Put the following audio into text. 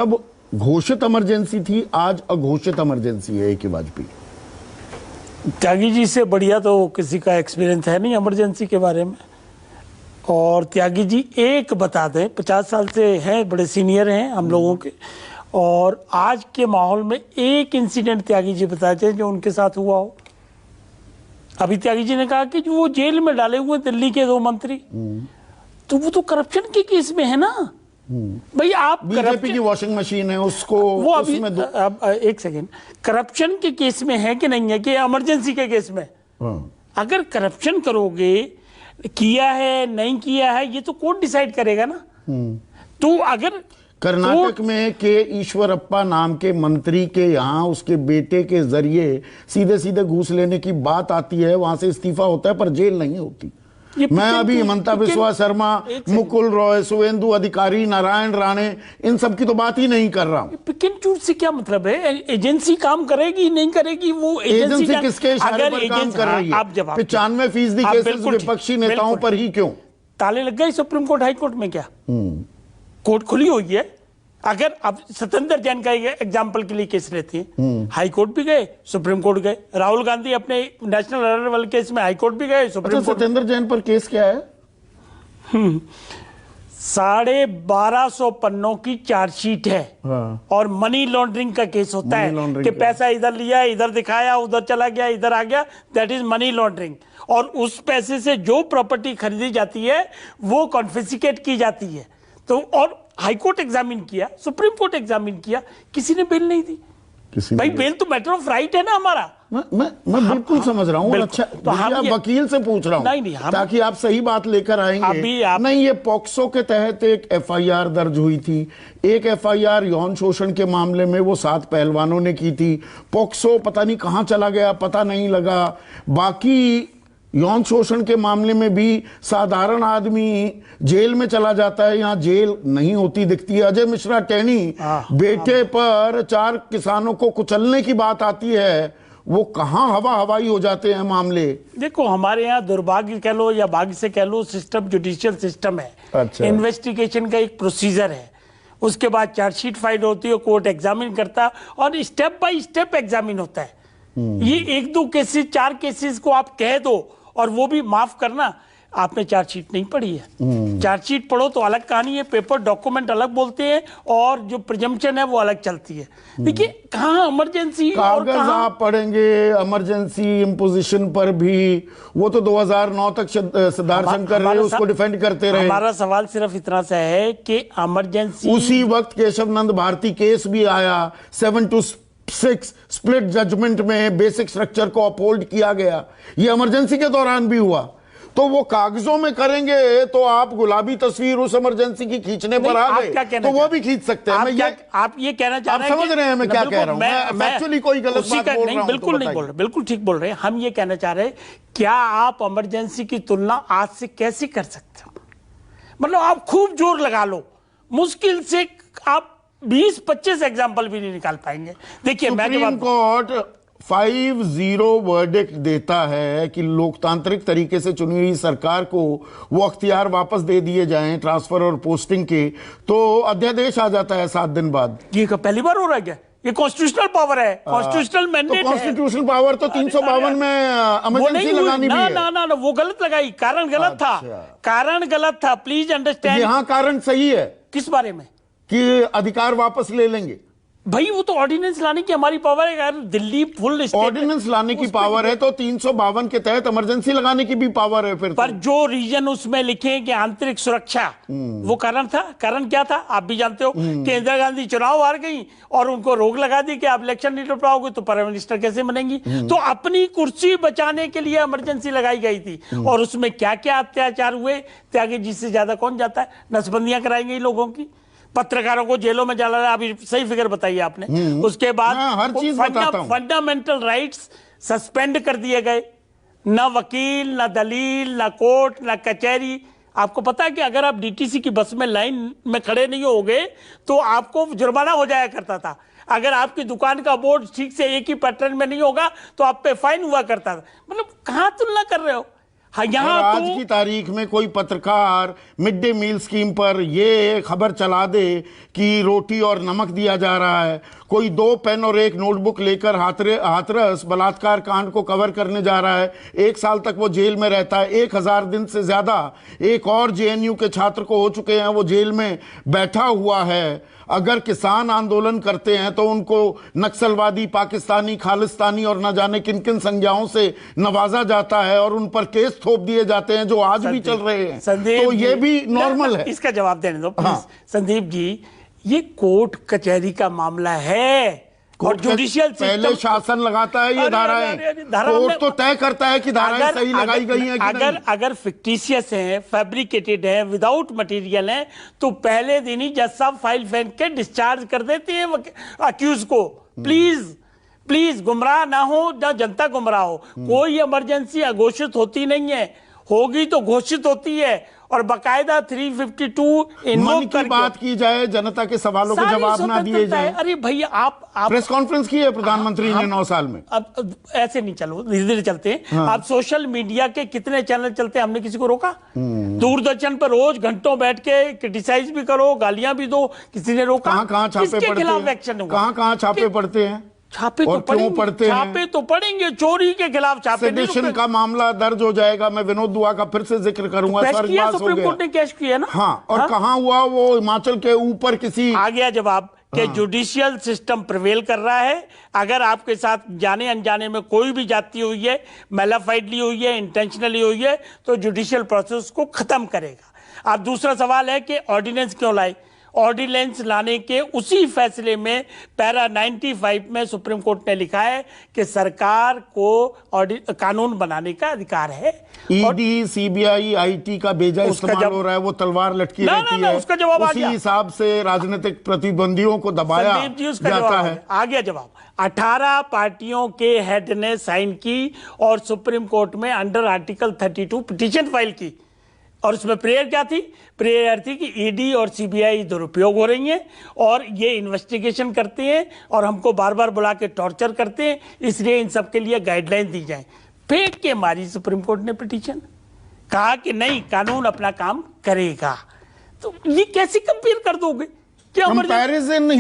तब घोषित इमरजेंसी थी, आज अघोषित इमरजेंसी है कि वाजपेयी। त्यागी जी से बढ़िया तो किसी का एक्सपीरियंस है नहीं इमरजेंसी के बारे में। और त्यागी जी एक बता दें, 50 साल से हैं, बड़े सीनियर हैं हम लोगों के, और आज के माहौल में एक इंसिडेंट त्यागी जी बताते हैं जो उनके साथ हुआ हो। अभी त्यागी जी ने कहा कि जो वो जेल में डाले हुए दिल्ली के 2 मंत्री, तो वो तो करप्शन के केस में है ना भाई। आप बीजेपी की वॉशिंग मशीन है, उसको वो अभी अब एक सेकेंड, करप्शन के केस में है कि नहीं है, कि इमरजेंसी के केस में? अगर करप्शन करोगे, किया है नहीं किया है, ये तो कोर्ट डिसाइड करेगा ना। तो अगर कर्नाटक में के ईश्वरप्पा नाम के मंत्री के यहाँ उसके बेटे के जरिए सीधे सीधे घूस लेने की बात आती है, वहां से इस्तीफा होता है, पर जेल नहीं होती। मैं अभी हिमंता बिस्वा शर्मा, मुकुल रॉय, शुवेंदु अधिकारी, नारायण राणे, इन सब की तो बात ही नहीं कर रहा हूं। पिक एंड चूज से क्या मतलब है? एजेंसी काम करेगी नहीं करेगी, वो एजेंसी किसके इशारे पर काम कर रही है? 95% केसेस विपक्षी नेताओं पर ही क्यों? ताले लग गए सुप्रीम कोर्ट हाई कोर्ट में क्या? कोर्ट खुली हुई है। अगर अब सत्येंद्र जैन का एग्जाम्पल के लिए केस लेते हैं, हाई कोर्ट भी गए, सुप्रीम कोर्ट गए। राहुल गांधी अपने नेशनल एरर वाले केस में हाई कोर्ट भी गए, सुप्रीम कोर्ट। सत्येंद्र जैन पर केस क्या है? 1250 पन्नों की चार्जशीट है। और मनी लॉन्ड्रिंग का केस होता है कि पैसा इधर लिया, इधर दिखाया, उधर चला गया, इधर आ गया, दैट इज मनी लॉन्ड्रिंग। और उस पैसे से जो प्रॉपर्टी खरीदी जाती है वो कॉन्फिस्केट की जाती है। तो और हाई कोर्ट एग्जामिन किया, सुप्रीम कोर्ट एग्जामिन किया, किसी ने बेल नहीं दी। भाई बेल तो मैटर ऑफ राइट है ना हमारा। मैं बिल्कुल समझ रहा हूँ। अच्छा, तो हम वकील से पूछ रहा हूँ ताकि आप सही बात लेकर आएंगे। नहीं, ये पॉक्सो के तहत एक एफआईआर दर्ज हुई थी। एक एफआईआर यौन शोषण के मामले में वो 7 पहलवानों ने की थी। पॉक्सो पता नहीं कहाँ चला गया, पता नहीं लगा। बाकी यौन शोषण के मामले में भी साधारण आदमी जेल में चला जाता है, यहाँ जेल नहीं होती दिखती है। अजय मिश्रा टेनी बेटे पर 4 किसानों को कुचलने की बात आती है, वो कहाँ हवा हवाई हो जाते हैं मामले। देखो, हमारे यहाँ दुर्भाग्य कह लो या भाग्य से कह लो, सिस्टम जुडिशियल सिस्टम है। अच्छा। इन्वेस्टिगेशन का एक प्रोसीजर है, उसके बाद चार्जशीट फाइल होती है, कोर्ट एग्जामिन करता है और स्टेप बाय स्टेप एग्जामिन होता है। ये 1-2 केसेस 4 केसेस को आप कह दो और वो भी माफ करना, आपने चार्जशीट नहीं पढ़ी है। चार्जशीट पढ़ो तो अलग कहानी है, पेपर डॉक्यूमेंट अलग बोलते हैं और जो प्रिजम्पशन है वो अलग चलती है। देखिए कहाँ इमरजेंसी और कागज आप पढ़ेंगे इमरजेंसी इम्पोजिशन पर भी, वो तो 2009 तक सिद्धार्थ शंकर रहे, उसको डिफेंड करते रहे। हमारा सवाल सिर्फ इतना सा है कि इमरजेंसी, उसी वक्त केशव नंद भारती केस भी आया, 7-6 स्प्लिट जजमेंट में बेसिक स्ट्रक्चर को अपहोल्ड किया गया। ये इमरजेंसी के दौरान भी हुआ। तो वो कागजों में करेंगे तो आप गुलाबी तस्वीर उस इमरजेंसी की खींचने पर आ गए, तो वो भी खींच सकते हैं। आप ये कहना चाह रहे हैं, समझ रहे हैं मैं क्या कह रहा हूं? मैं एक्चुअली कोई गलत बात बोल रहा हूं? बिल्कुल नहीं बोल रहे, बिल्कुल ठीक बोल रहे हैं। हम ये कहना चाह रहे हैं, क्या आप इमरजेंसी की तुलना आज से कैसे कर सकते हो? मतलब आप खूब जोर लगा लो, मुश्किल से आप 20-25 एग्जाम्पल भी नहीं निकाल पाएंगे। देखिए, सुप्रीम कोर्ट 5-0 वर्डिक्ट देता है कि लोकतांत्रिक तरीके से चुनी हुई सरकार को वो अख्तियार वापस दे दिए जाएं ट्रांसफर और पोस्टिंग के, तो अध्यादेश आ जाता है 7 दिन बाद। ये पहली बार हो रहा है क्या? ये कॉन्स्टिट्यूशनल पावर है, कॉन्स्टिट्यूशनल मैंडेट है। कॉन्स्टिट्यूशनल पावर तो 352 में इमरजेंसी लगानी भी है। ना, वो गलत लगाई, कारण गलत था। कारण गलत था, प्लीज अंडरस्टैंड। यहाँ कारण सही है। किस बारे में? कि अधिकार वापस ले लेंगे। भाई वो तो ऑर्डिनेंस लाने की हमारी पावर है यार। दिल्ली फुल ऑर्डिनेंस लाने की पावर है तो 352 के तहत इमरजेंसी लगाने की भी पावर है। फिर पर जो रीजन उसमें लिखे कि आंतरिक सुरक्षा, वो कारण था। कारण क्या था आप भी जानते हो कि इंदिरा गांधी चुनाव हार गई और उनको रोक लगा दी कि आप इलेक्शन नहीं लड़ पाओगे तो प्राइम मिनिस्टर कैसे बनेंगी। तो अपनी कुर्सी बचाने के लिए इमरजेंसी लगाई गई थी। और उसमें क्या क्या अत्याचार हुए, त्यागी जी से ज्यादा कौन जाता है। नसबंदियां कराई गई लोगों की, पत्रकारों को जेलों में डाला। अभी सही फिगर बताइए आपने। उसके बाद हर चीज फंडामेंटल राइट्स सस्पेंड कर दिए गए। न वकील, न दलील, न कोर्ट, न कचहरी। आपको पता है कि अगर आप डीटीसी की बस में लाइन में खड़े नहीं होगे तो आपको जुर्माना हो जाया करता था। अगर आपकी दुकान का बोर्ड ठीक से एक ही पैटर्न में नहीं होगा तो आप पे फाइन हुआ करता था। मतलब कहां तुलना कर रहे हो? हाँ, यहाँ आज की तारीख में कोई पत्रकार मिड डे मील स्कीम पर ये खबर चला दे कि रोटी और नमक दिया जा रहा है, कोई 2 पेन और 1 नोटबुक लेकर हाथरस बलात्कार कांड को कवर करने जा रहा है, 1 साल तक वो जेल में रहता है, 1000 दिन से ज्यादा एक और जेएनयू के छात्र को हो चुके हैं, वो जेल में बैठा हुआ है। अगर किसान आंदोलन करते हैं तो उनको नक्सलवादी, पाकिस्तानी, खालिस्तानी और न जाने किन किन संज्ञाओं से नवाजा जाता है और उन पर केस थोप दिए जाते हैं जो आज भी चल रहे हैं। तो ये भी नॉर्मल है। इसका जवाब देने दो प्लीज। संदीप जी, ये कोर्ट कचहरी का मामला है और जुडिशियल पहले शासन लगाता है ये धाराएं, कोर्ट तो तय करता है कि धाराएं सही लगाई गई हैं कि नहीं। अगर फिक्टिशियस हैं, फैब्रिकेटेड हैं, विदाउट मटेरियल हैं, तो पहले दिन ही जज साहब फाइल फेंक के डिस्चार्ज कर देते हैं अक्यूज को। प्लीज गुमराह ना हो, ना जनता गुमराह हो। कोई इमरजेंसी अघोषित होती नहीं है, होगी तो घोषित होती है और बकायदा 352 मन की बात की जाए, जनता के सवालों के जवाब ना दिए जाए। अरे भैया, आप प्रेस कॉन्फ्रेंस की है प्रधानमंत्री ने 9 साल में। अब ऐसे नहीं, चलो धीरे धीरे चलते हैं। हाँ। आप सोशल मीडिया के कितने चैनल चलते हैं, हमने किसी को रोका? दूरदर्शन पर रोज घंटों बैठ के क्रिटिसाइज भी करो, गालियां भी दो, किसी ने रोका? कहां छापे पड़ते हैं? कहां छापे पड़ते हैं? छापे तो पड़ेंगे, छापे तो पड़ेंगे। चोरी के खिलाफ छापे। सेडिशन का मामला दर्ज हो जाएगा। मैं विनोद दुआ का फिर से जिक्र करूंगा। सुप्रीम कोर्ट ने कैश किया ना। हाँ, और कहां हुआ वो? हिमाचल के ऊपर किसी आ गया जवाब कि जुडिशियल सिस्टम प्रिवेल कर रहा है। अगर आपके साथ जाने अनजाने में कोई भी जाती हुई है, मैलाफाइडली हुई है, इंटेंशनली हुई है, तो जुडिशियल प्रोसेस को खत्म करेगा। अब दूसरा सवाल है कि ऑर्डिनेंस क्यों लाए? ऑर्डिनेंस लाने के उसी फैसले में पैरा 95 में सुप्रीम कोर्ट ने लिखा है कि सरकार को कानून बनाने का अधिकार है। ईडी, सीबीआई, आईटी का बेजा इस्तेमाल हो रहा है, वो तलवार लटकी रहती है। उसका जवाब उसी हिसाब से राजनीतिक प्रतिद्वंदियों को दबाया जाता है। आ गया जवाब। 18 पार्टियों के हेड ने साइन की और सुप्रीम कोर्ट में अंडर आर्टिकल 32 पिटीशन फाइल की। और उसमें प्रेयर क्या थी? प्रेयर थी कि ईडी और सीबीआई दुरुपयोग हो रही हैं और ये इन्वेस्टिगेशन करते हैं और हमको बार बार बुला के टॉर्चर करते हैं, इसलिए इन सब के लिए गाइडलाइन दी जाए। फेंक के मारी सुप्रीम कोर्ट ने पिटीशन, कहा कि नहीं, कानून अपना काम करेगा। तो ये कैसे कंपेयर कर दोगे? क्या कंपैरिजन ही